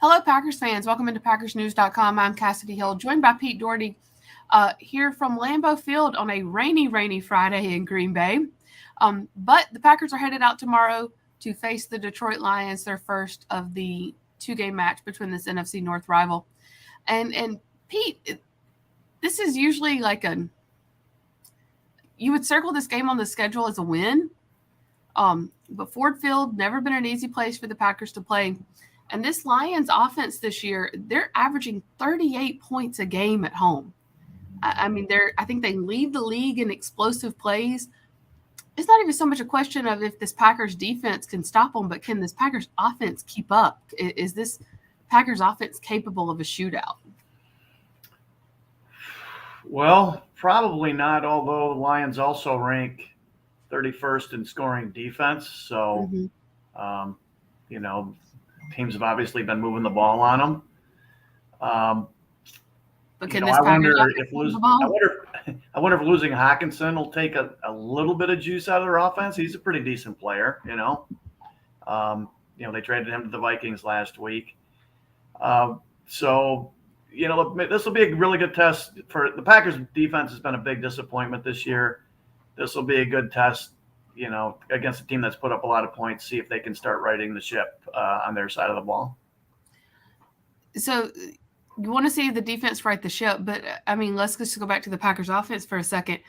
Hello, Packers fans. Welcome into PackersNews.com. I'm Kassidy Hill, joined by Pete Dougherty here from Lambeau Field on a rainy Friday in Green Bay. But the Packers are headed out tomorrow to face the Detroit Lions, their first of the two-game match between this NFC North rival. And Pete, this is usually like you would circle this game on the schedule as a win. But Ford Field, never been an easy place for the Packers to play. And this Lions offense this year, they're averaging 38 points a game at home. I mean, I think they lead the league in explosive plays. It's not even so much a question of if this Packers defense can stop them, but can this Packers offense keep up? Is this Packers offense capable of a shootout? Well, probably not, although the Lions also rank 31st in scoring defense. So, teams have obviously been moving the ball on them. But can this Packers offense move the ball? I wonder if losing Hockenson will take a little bit of juice out of their offense. He's a pretty decent player, they traded him to the Vikings last week. So, this will be a really good test for the Packers. Defense has been a big disappointment this year. This will be a good test, against a team that's put up a lot of points, see if they can start righting the ship on their side of the ball. So you want to see the defense right the ship, but I mean, let's just go back to the Packers offense for a second.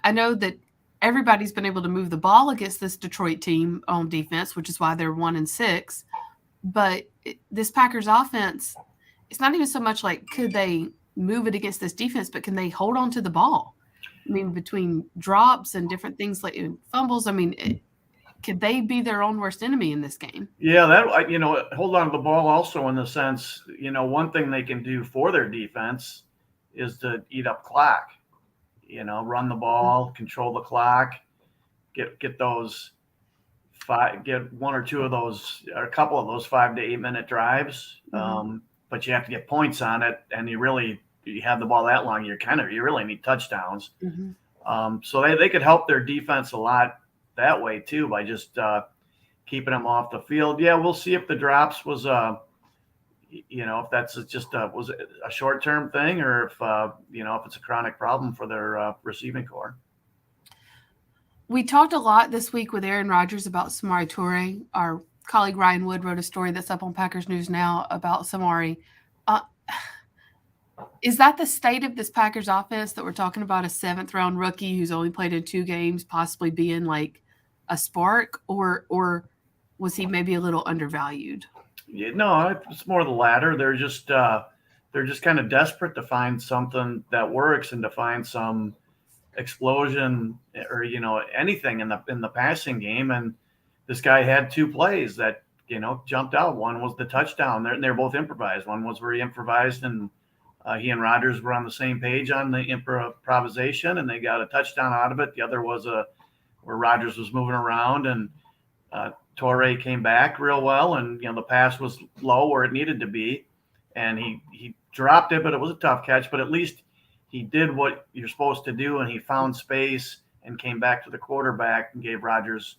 I know that everybody's been able to move the ball against this Detroit team on defense, which is why they're 1-6. But this Packers offense, it's not even so much like could they move it against this defense, but can they hold on to the ball? I mean, between drops and different things like fumbles, could they be their own worst enemy in this game? Yeah, hold on to the ball also in the sense, one thing they can do for their defense is to eat up clock, run the ball, control the clock, get those get one or two of those, or a couple of those 5 to 8 minute drives. But you have to get points on it, and you have the ball that long, you really need touchdowns. So they could help their defense a lot that way too, by just keeping them off the field. Yeah, we'll see if the drops was if that's just was a short-term thing, or if it's a chronic problem for their receiving core. We talked a lot this week with Aaron Rodgers about Samori Toure. Our colleague Ryan Wood wrote a story that's up on Packers News Now about Samori. Is that the state of this Packers offense that we're talking about, a 7th-round rookie who's only played in 2 games, possibly being like a spark, or was he maybe a little undervalued? Yeah, no, it's more the latter. They're just kind of desperate to find something that works and to find some explosion or anything in the passing game. And this guy had 2 plays that jumped out. One was the touchdown. They're both improvised. One was where he improvised, and he and Rodgers were on the same page on the improvisation, and they got a touchdown out of it. The other was where Rodgers was moving around, and Toure came back real well, and the pass was low where it needed to be, and he dropped it, but it was a tough catch. But at least he did what you're supposed to do, and he found space and came back to the quarterback and gave Rodgers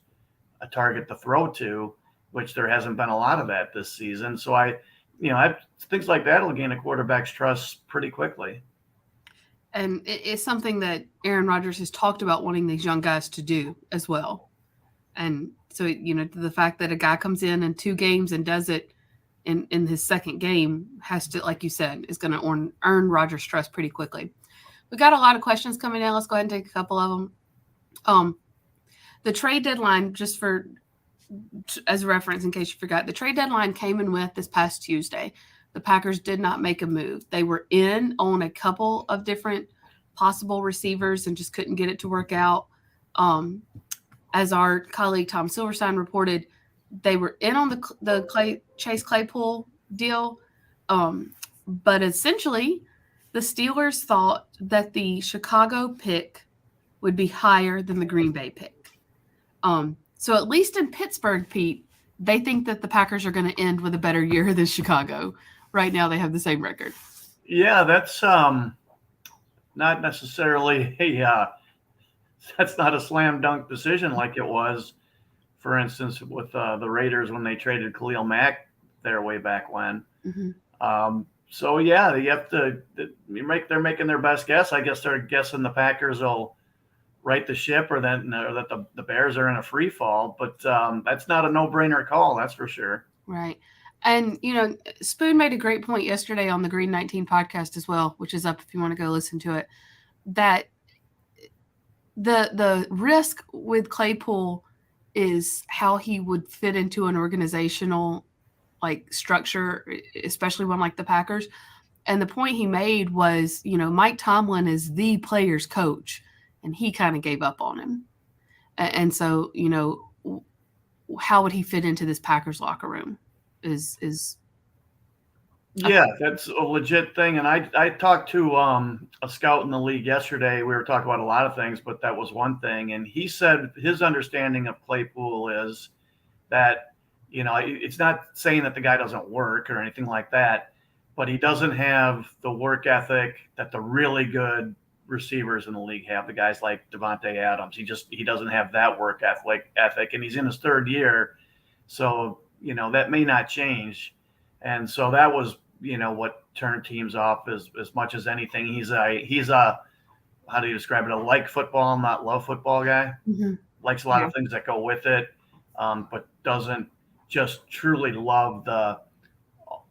a target to throw to, which there hasn't been a lot of that this season. So things like that will gain a quarterback's trust pretty quickly. And it's something that Aaron Rodgers has talked about wanting these young guys to do as well. And so, the fact that a guy comes in 2 games and does it in his second game has to, like you said, is going to earn Rodgers' trust pretty quickly. We got a lot of questions coming in. Let's go ahead and take a couple of them. The trade deadline, just as a reference in case you forgot, the trade deadline came and went this past Tuesday. The Packers did not make a move. They were in on a couple of different possible receivers and just couldn't get it to work out. As our colleague Tom Silverstein reported, they were in on the Chase Claypool deal, but essentially the Steelers thought that the Chicago pick would be higher than the Green Bay pick. So at least in Pittsburgh, Pete, they think that the Packers are going to end with a better year than Chicago. Right now, they have the same record. Yeah, that's not necessarily that's not a slam dunk decision like it was, for instance, with the Raiders when they traded Khalil Mack there way back when. So yeah, you have to they're making their best guess. I guess they're guessing the Packers will right the ship, or that the Bears are in a free fall. But that's not a no-brainer call, that's for sure. Right. And, Spoon made a great point yesterday on the Green 19 podcast as well, which is up if you want to go listen to it, that the risk with Claypool is how he would fit into an organizational structure, especially one like the Packers. And the point he made was, Mike Tomlin is the player's coach, and he kind of gave up on him. And so, how would he fit into this Packers locker room is yeah, that's a legit thing. And I talked to a scout in the league yesterday. We were talking about a lot of things, but that was one thing. And he said his understanding of Claypool is that, it's not saying that the guy doesn't work or anything like that, but he doesn't have the work ethic that the really good receivers in the league have. The guys like Devontae Adams, he doesn't have that work ethic, and he's in his third year. So, that may not change. And so that was, what turned teams off as much as anything. He's a how do you describe it? A like football, not love football guy. Mm-hmm. Likes a lot of things that go with it, but doesn't just truly love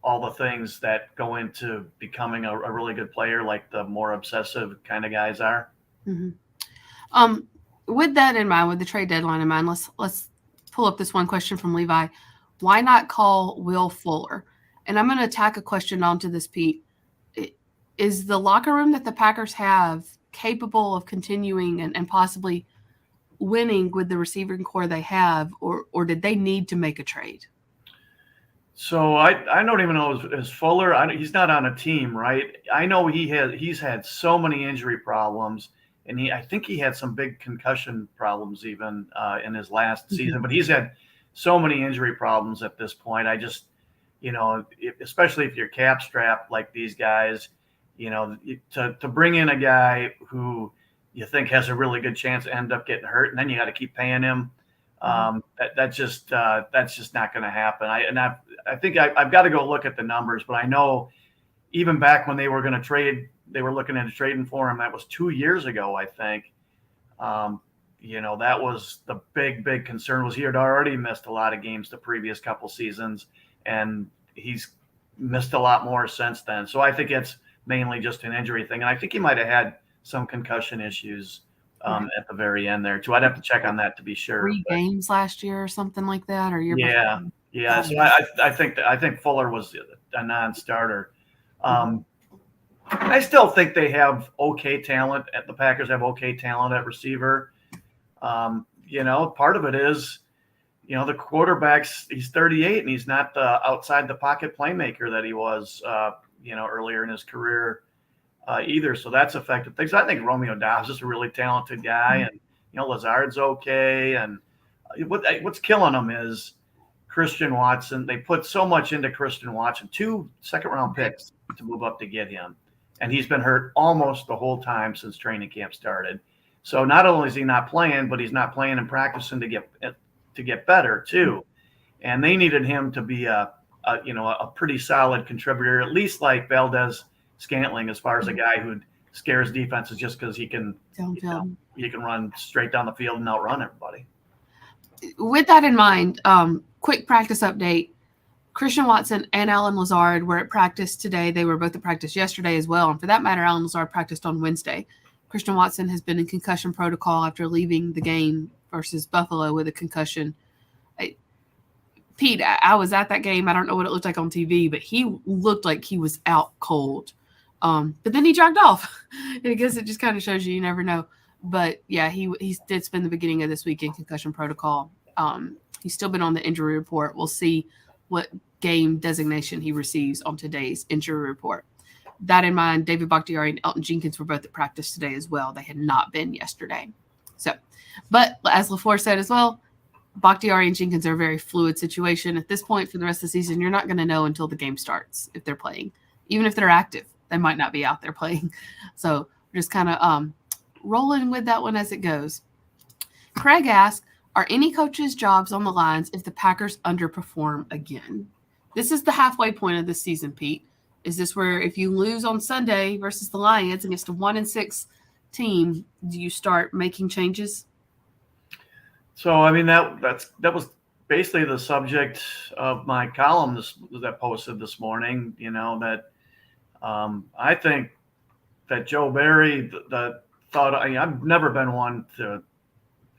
all the things that go into becoming a really good player, like the more obsessive kind of guys are. Mm-hmm. With that in mind, with the trade deadline in mind, let's pull up this one question from Levi. Why not call Will Fuller? And I'm going to tack a question onto this, Pete. Is the locker room that the Packers have capable of continuing and possibly winning with the receiving core they have, or did they need to make a trade? So I don't even know is Fuller. He's not on a team, right? I know he's had so many injury problems, and I think he had some big concussion problems even in his last season. But he's had so many injury problems at this point. I just, especially if you're cap strapped like these guys, to bring in a guy who you think has a really good chance to end up getting hurt, and then you got to keep paying him. That's just not going to happen. I think I've got to go look at the numbers, but I know even back when they were going to trade, they were looking at trading for him. That was 2 years ago, I think. That was the big concern. Was he had already missed a lot of games the previous couple seasons, and he's missed a lot more since then. So I think it's mainly just an injury thing, and I think he might have had some concussion issues at the very end there too. I'd have to check on that to be sure. 3 games last year or something like that, or year before? Yeah. So I think Fuller was a non-starter. I still think they have okay talent. The Packers have okay talent at receiver. Part of it is, the quarterback's he's 38 and he's not the outside the pocket playmaker that he was, earlier in his career. Either. So that's affected things. I think Romeo Doubs is a really talented guy, and Lazard's okay. And what's killing them is Christian Watson. They put so much into Christian Watson, 2 second-round picks to move up to get him, and he's been hurt almost the whole time since training camp started. So not only is he not playing, but he's not playing and practicing to get better too. And they needed him to be a pretty solid contributor, at least like Valdez Scantling, as far as a guy who scares defenses just because he can he can run straight down the field and outrun everybody. With that in mind, quick practice update. Christian Watson and Alan Lazard were at practice today. They were both at practice yesterday as well. And for that matter, Alan Lazard practiced on Wednesday. Christian Watson has been in concussion protocol after leaving the game versus Buffalo with a concussion. Pete, I was at that game. I don't know what it looked like on TV, but he looked like he was out cold. But then he jogged off. And I guess it just kind of shows you never know. But yeah, he did spend the beginning of this week in concussion protocol. He's still been on the injury report. We'll see what game designation he receives on today's injury report. That in mind, David Bakhtiari and Elton Jenkins were both at practice today as well. They had not been yesterday. But as LaFleur said as well, Bakhtiari and Jenkins are a very fluid situation. At this point for the rest of the season, you're not going to know until the game starts if they're playing. Even if they're active, they might not be out there playing. So we're just kind of rolling with that one as it goes. Craig asked, are any coaches' jobs on the lines if the Packers underperform again? This is the halfway point of this season, Pete. Is this where if you lose on Sunday versus the Lions against a 1-6 team, do you start making changes? So, I mean, that was basically the subject of my column that posted this morning. That I think that Joe Barry thought. I've never been one to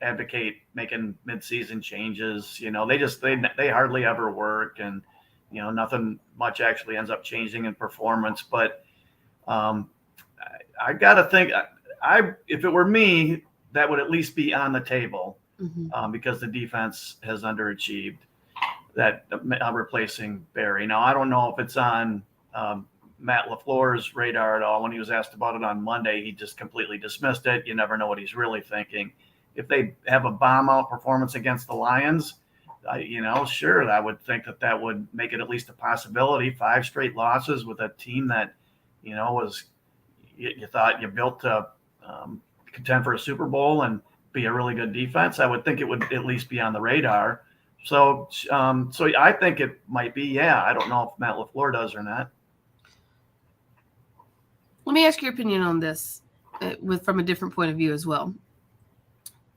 advocate making midseason changes. They hardly ever work, and nothing much actually ends up changing in performance. But I got to think, if it were me, that would at least be on the table. Because the defense has underachieved, that replacing Barry. Now, I don't know if it's on Matt LaFleur's radar at all. When he was asked about it on Monday, he just completely dismissed it. You never know what he's really thinking. If they have a bomb-out performance against the Lions, sure, I would think that would make it at least a possibility. 5 straight losses with a team that, was you thought you built to contend for a Super Bowl and be a really good defense. I would think it would at least be on the radar. So I think it might be. Yeah, I don't know if Matt LaFleur does or not. Let me ask your opinion on this from a different point of view as well.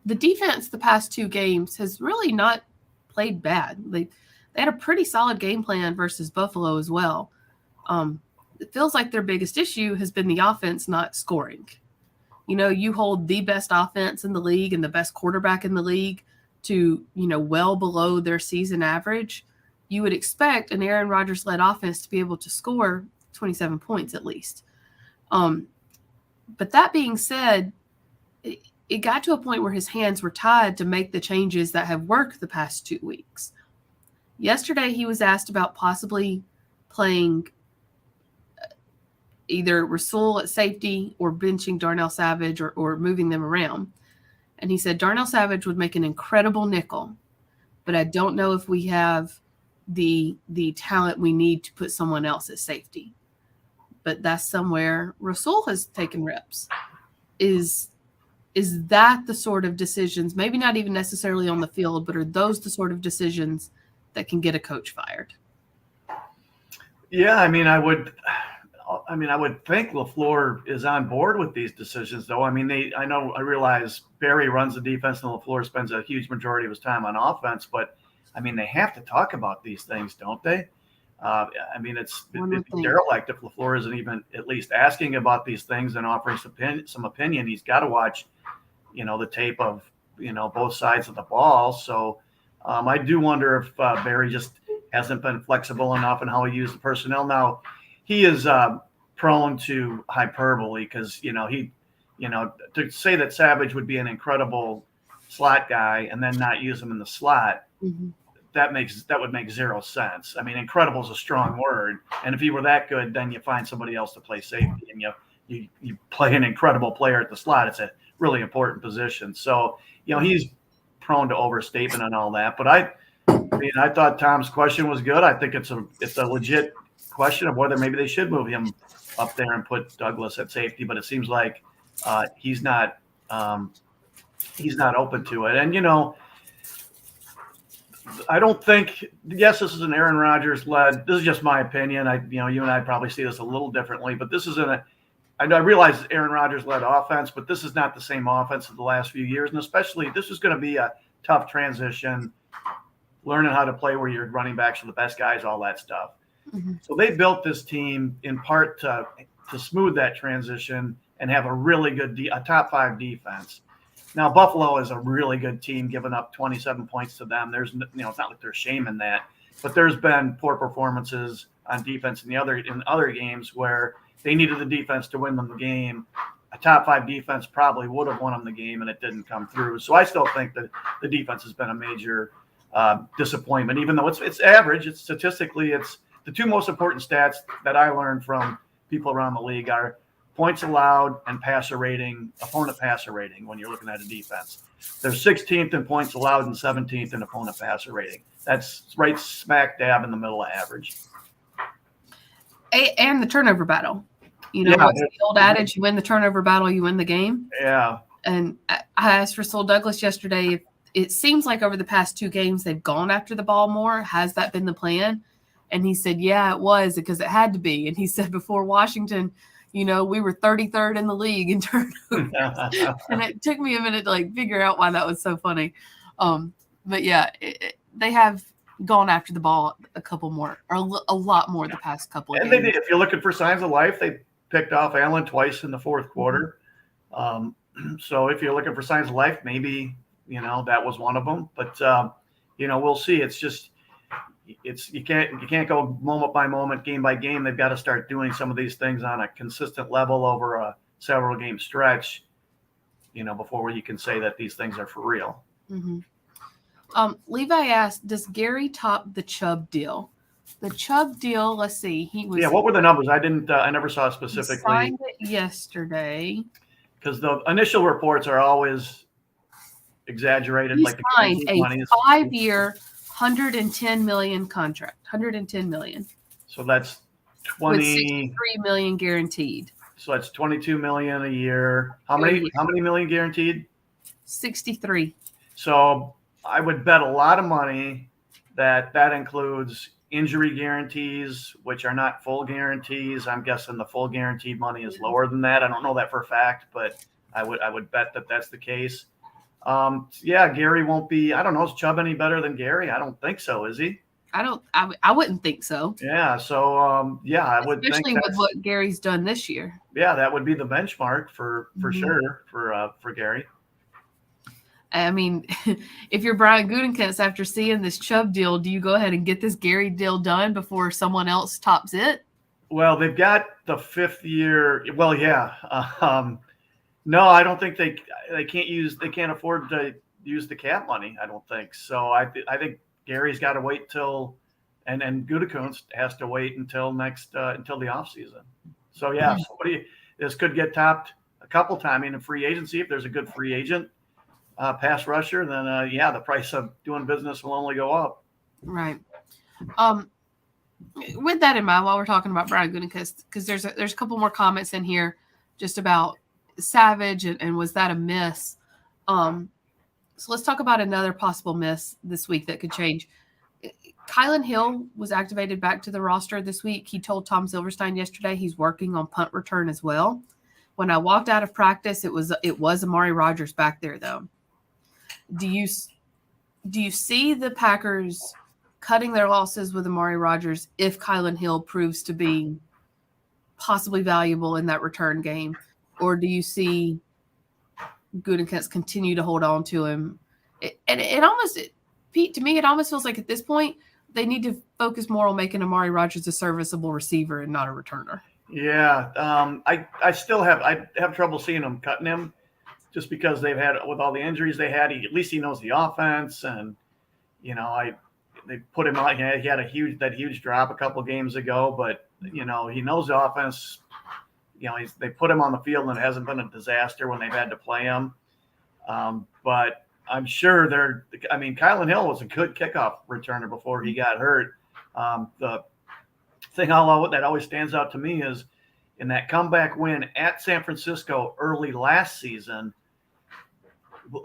The defense the past 2 games has really not played bad. They had a pretty solid game plan versus Buffalo as well. It feels like their biggest issue has been the offense not scoring. You hold the best offense in the league and the best quarterback in the league to, well below their season average. You would expect an Aaron Rodgers-led offense to be able to score 27 points at least. But that being said, it got to a point where his hands were tied to make the changes that have worked the past 2 weeks. Yesterday, he was asked about possibly playing either Rasul at safety or benching Darnell Savage or moving them around. And he said Darnell Savage would make an incredible nickel, but I don't know if we have the talent we need to put someone else at safety. But that's somewhere Rasul has taken reps. Is that the sort of decisions, maybe not even necessarily on the field, but are those the sort of decisions that can get a coach fired? Yeah, I would think LaFleur is on board with these decisions, though. I realize Barry runs the defense and LaFleur spends a huge majority of his time on offense, but they have to talk about these things, don't they? It's derelict if LaFleur isn't even at least asking about these things and offering some opinion. He's got to watch, the tape of, both sides of the ball. So I do wonder if Barry just hasn't been flexible enough in how he used the personnel. Now, he is prone to hyperbole because, to say that Savage would be an incredible slot guy and then not use him in the slot, that would make zero sense. Incredible is a strong word. And if he were that good, then you find somebody else to play safety and you play an incredible player at the slot. It's a really important position. So, he's prone to overstatement and all that. But I thought Tom's question was good. I think it's a legit question of whether maybe they should move him up there and put Douglas at safety, but it seems like he's not open to it. And I don't think. Yes, this is an Aaron Rodgers led. This is just my opinion. You and I probably see this a little differently, but this isn't I realize it's Aaron Rodgers led offense, but this is not the same offense of the last few years, and especially this is going to be a tough transition, learning how to play where your running backs are the best guys, all that stuff. So they built this team in part to smooth that transition and have a really good a top 5 defense. Now Buffalo is a really good team, giving up 27 points to them. There's it's not like there's shame in that, but there's been poor performances on defense in other games where they needed the defense to win them the game. A top 5 defense probably would have won them the game, and it didn't come through. So I still think that the defense has been a major disappointment, even though it's average. It's statistically, it's the 2 most important stats that I learned from people around the league are points allowed and passer rating, opponent passer rating when you're looking at a defense. They're 16th in points allowed and 17th in opponent passer rating. That's right smack dab in the middle of average. And the turnover battle. What's the old adage, you win the turnover battle, you win the game. Yeah. And I asked Rasul Douglas yesterday, it seems like over the past 2 games they've gone after the ball more. Has that been the plan? And he said, yeah, it was, because it had to be. And he said, before Washington, we were 33rd in the league in turnovers. And it took me a minute to like figure out why that was so funny. But yeah, they have gone after the ball a couple more, or a lot more the past couple of games. And they did. If you're looking for signs of life, they picked off Allen twice in the fourth quarter. So if you're looking for signs of life, maybe, that was one of them. But, we'll see. It's just, you can't go moment by moment, game by game. They've got to start doing some of these things on a consistent level over a several game stretch, before you can say that these things are for real. Mm-hmm. Levi asked, does Gary top the Chubb deal? The Chubb deal, let's see. He was. Yeah, what were the numbers? I never saw specifically. He signed it yesterday. Because the initial reports are always exaggerated. He like signed a 5-year, $110 million contract. $110 million. So that's with $63 million guaranteed. So that's $22 million a year. How many million guaranteed? 63. So I would bet a lot of money that includes injury guarantees, which are not full guarantees. I'm guessing the full guaranteed money is lower than that. I don't know that for a fact, but I would bet that that's the case. Gary won't be. I don't know. Is Chubb any better than Gary? I don't think so. Is he? I wouldn't think so. Yeah. So I would think, especially with what Gary's done this year. Yeah, that would be the benchmark for sure for Gary. I mean, if you're Brian Gutekunst, after seeing this Chubb deal, do you go ahead and get this Gary deal done before someone else tops it? Well, they've got the 5th year. Well, yeah. No, I don't think they can't afford to use the cap money. I don't think so. I think Gary's got to wait till, and Gutekunst has to wait until until the offseason. So yeah, this could get topped a couple times in free agency if there's a good free agent. Pass rusher, then the price of doing business will only go up. Right. With that in mind, while we're talking about Brian Gutekunst, because there's a couple more comments in here just about Savage and was that a miss? So let's talk about another possible miss this week that could change. Kylan Hill was activated back to the roster this week. He told Tom Silverstein yesterday he's working on punt return as well. When I walked out of practice, it was Amari Rodgers back there though. Do you see the Packers cutting their losses with Amari Rodgers if Kylan Hill proves to be possibly valuable in that return game? Or do you see Gutekunst continue to hold on to him? Pete, to me, it almost feels like at this point, they need to focus more on making Amari Rodgers a serviceable receiver and not a returner. Yeah. I still have trouble seeing them cutting him. Just because they've had, with all the injuries they had, at least he knows the offense, and they put him out. He had that huge drop a couple games ago, but he knows the offense. They put him on the field, and it hasn't been a disaster when they've had to play him. But I'm sure Kylan Hill was a good kickoff returner before he got hurt. The thing that always stands out to me is in that comeback win at San Francisco early last season.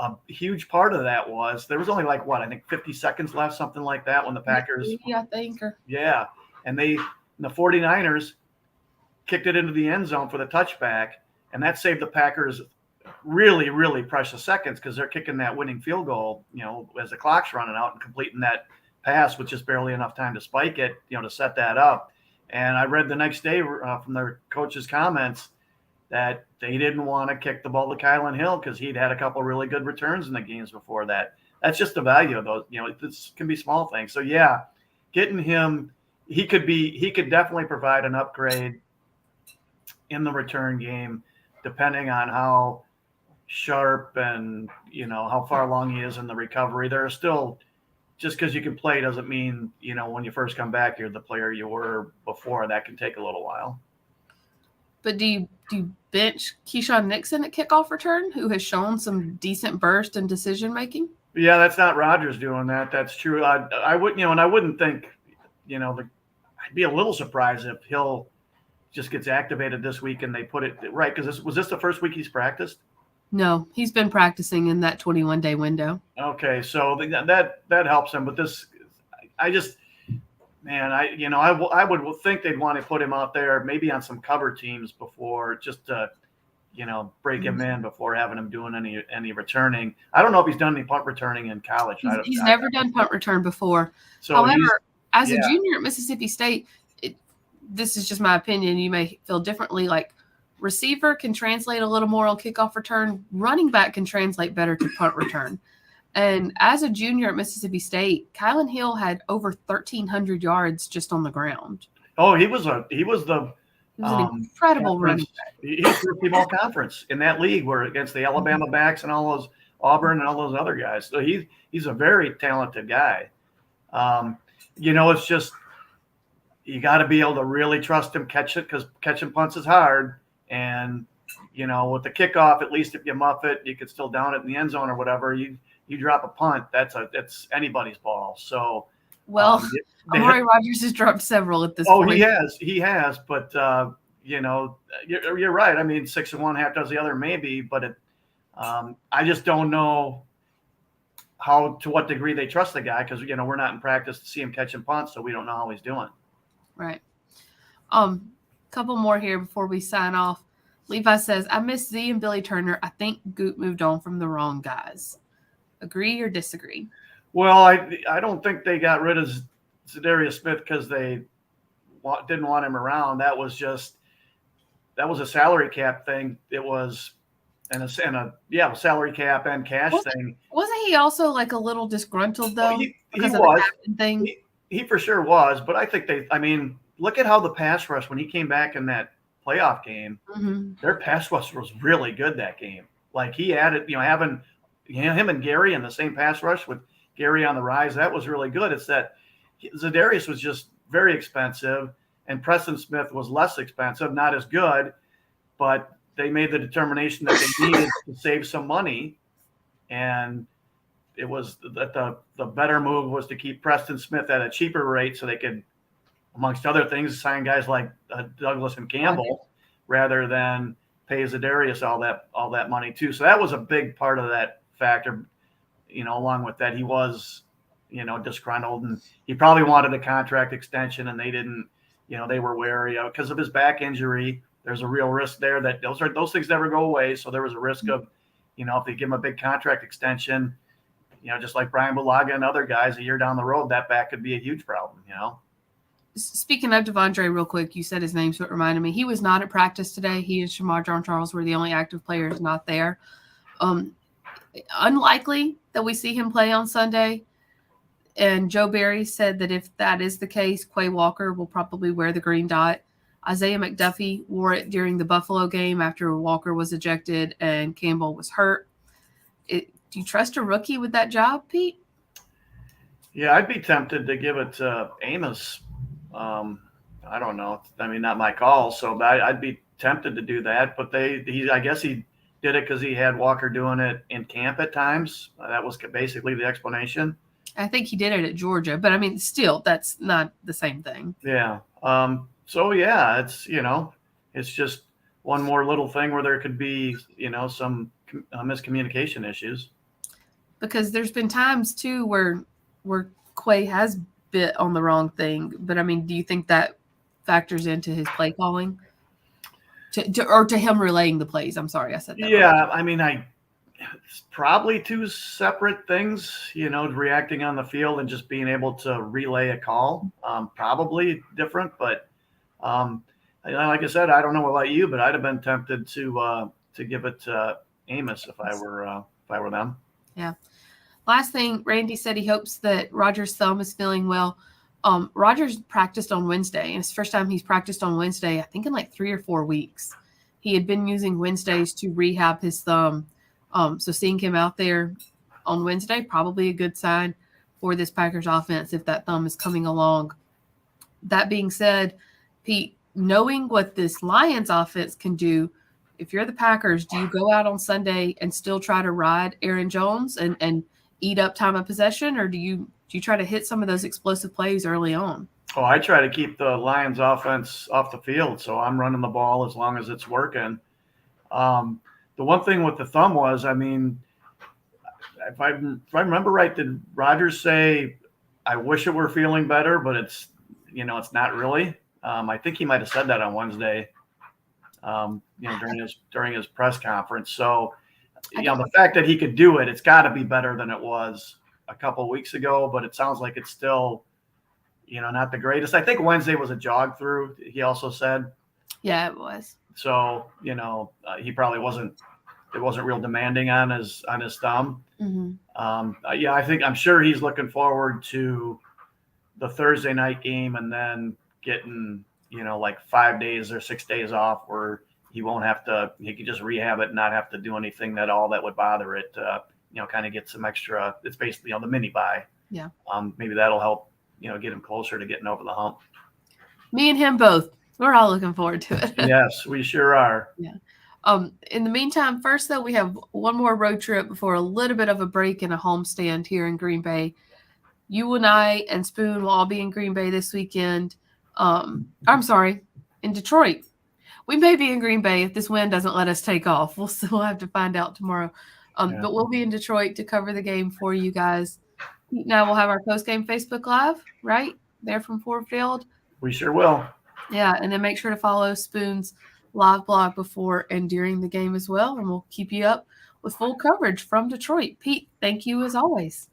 A huge part of that was there was only 50 seconds left, something like that, when the Packers. Yeah, I think. Yeah, and the 49ers kicked it into the end zone for the touchback, and that saved the Packers really, really precious seconds because they're kicking that winning field goal, as the clock's running out, and completing that pass with just barely enough time to spike it, to set that up. And I read the next day from their coach's comments that they didn't want to kick the ball to Kylan Hill because he'd had a couple really good returns in the games before that. That's just the value of those. This can be small things. So yeah, getting him, he could definitely provide an upgrade in the return game, depending on how sharp and how far along he is in the recovery. There are still, just because you can play doesn't mean when you first come back you're the player you were before. That can take a little while. But do you bench Keyshawn Nixon at kickoff return, who has shown some decent burst and decision making? Yeah, that's not Rodgers doing that. That's true. I wouldn't, and I wouldn't think, I'd be a little surprised if Hill just gets activated this week and they put it right, because was this the first week he's practiced? No, he's been practicing in that 21-day window. Okay, so that helps him. But Man, I would think they'd want to put him out there maybe on some cover teams before, just to break him in before having him doing any returning. I don't know if he's done any punt returning in college. He's never done punt return before. So however, as a junior at Mississippi State, this is just my opinion. You may feel differently. Like, receiver can translate a little more on kickoff return. Running back can translate better to punt return. And as a junior at Mississippi State, Kylan Hill had over 1,300 yards just on the ground. Oh, he was an incredible running back. He's the Team Conference in that league, where against the Alabama backs and all those Auburn and all those other guys. So he's a very talented guy. It's just you got to be able to really trust him, catch it, because catching punts is hard. And with the kickoff, at least if you muff it, you could still down it in the end zone or whatever. You drop a punt, that's anybody's ball. So, Amari Rogers has dropped several at this point. Oh, he has. But you're right. I mean, 6 of one, half does the other, maybe. But I just don't know to what degree they trust the guy, because we're not in practice to see him catching punts, so we don't know how he's doing. Right. Couple more here before we sign off. Levi says, I miss Z and Billy Turner. I think Goot moved on from the wrong guys. Agree or disagree? Well, I don't think they got rid of Zadarius Smith because they didn't want him around. That was a salary cap thing. It was a salary cap and cash thing. Wasn't he also like a little disgruntled though? He was. The captain thing? He for sure was, but I think look at how the pass rush, when he came back in that playoff game, their pass rush was really good that game. Like, he added, having him and Gary in the same pass rush with Gary on the rise, that was really good. It's that Zadarius was just very expensive, and Preston Smith was less expensive, not as good, but they made the determination that they needed to save some money, and it was that the better move was to keep Preston Smith at a cheaper rate so they could, amongst other things, sign guys like Douglas and Campbell, rather than pay Zadarius all that money too. So that was a big part of that factor. Along with that, he was, disgruntled, and he probably wanted a contract extension, and they didn't. They were wary of, because of his back injury. There's a real risk there that those things never go away. So there was a risk of, if they give him a big contract extension, just like Brian Bulaga and other guys, a year down the road, that back could be a huge problem. Speaking of Devondre, real quick, you said his name, so it reminded me. He was not at practice today. He and Shamar John Charles were the only active players not there. Unlikely that we see him play on Sunday. And Joe Barry said that if that is the case, Quay Walker will probably wear the green dot. Isaiah McDuffie wore it during the Buffalo game after Walker was ejected and Campbell was hurt. Do you trust a rookie with that job, Pete? Yeah, I'd be tempted to give it to Amos. I don't know. Not my call. So I'd be tempted to do that. But I guess he did it because he had Walker doing it in camp at times. That was basically the explanation. I think he did it at Georgia, but still, that's not the same thing. Yeah. So yeah, it's just one more little thing where there could be, some miscommunication issues. Because there's been times too where Quay has bit on the wrong thing, but do you think that factors into his play calling? To him relaying the plays. I'm sorry, I said that. Yeah, wrong. It's probably two separate things, reacting on the field and just being able to relay a call. Probably different, but like I said, I don't know about you, but I'd have been tempted to give it to Amos if I were them. Yeah. Last thing, Randy said he hopes that Rogers' thumb is feeling well. Rogers practiced on Wednesday, and it's the first time he's practiced on Wednesday, I think in like 3 or 4 weeks. He had been using Wednesdays to rehab his thumb. So seeing him out there on Wednesday, probably a good sign for this Packers offense if that thumb is coming along. That being said, Pete, knowing what this Lions offense can do, if you're the Packers, do you go out on Sunday and still try to ride Aaron Jones and eat up time of possession, or do you try to hit some of those explosive plays early on? Oh, I try to keep the Lions offense off the field, so I'm running the ball as long as it's working. The one thing with the thumb was, if I remember right, did Rodgers say, I wish it were feeling better, but it's it's not really. I think he might have said that on Wednesday, during his press conference. So, the fact that he could do it, it's got to be better than it was a couple weeks ago. But it sounds like it's still, not the greatest. I think Wednesday was a jog through. He also said. Yeah, it was. So, he probably wasn't. It wasn't real demanding on his thumb. Mm-hmm. I'm sure he's looking forward to the Thursday night game and then getting, like 5 days or 6 days off where he can just rehab it and not have to do anything that would bother it. Kind of get some extra. It's basically the mini bye. Yeah. Maybe that'll help, get him closer to getting over the hump. Me and him both. We're all looking forward to it. Yes, we sure are. Yeah. In the meantime, first, though, we have one more road trip before a little bit of a break and a homestand here in Green Bay. You and I and Spoon will all be in Green Bay this weekend. In Detroit. We may be in Green Bay if this wind doesn't let us take off. We'll have to find out tomorrow. But we'll be in Detroit to cover the game for you guys. Now we'll have our post-game Facebook Live, right? There from Ford Field. We sure will. Yeah, and then make sure to follow Spoon's live blog before and during the game as well, and we'll keep you up with full coverage from Detroit. Pete, thank you as always.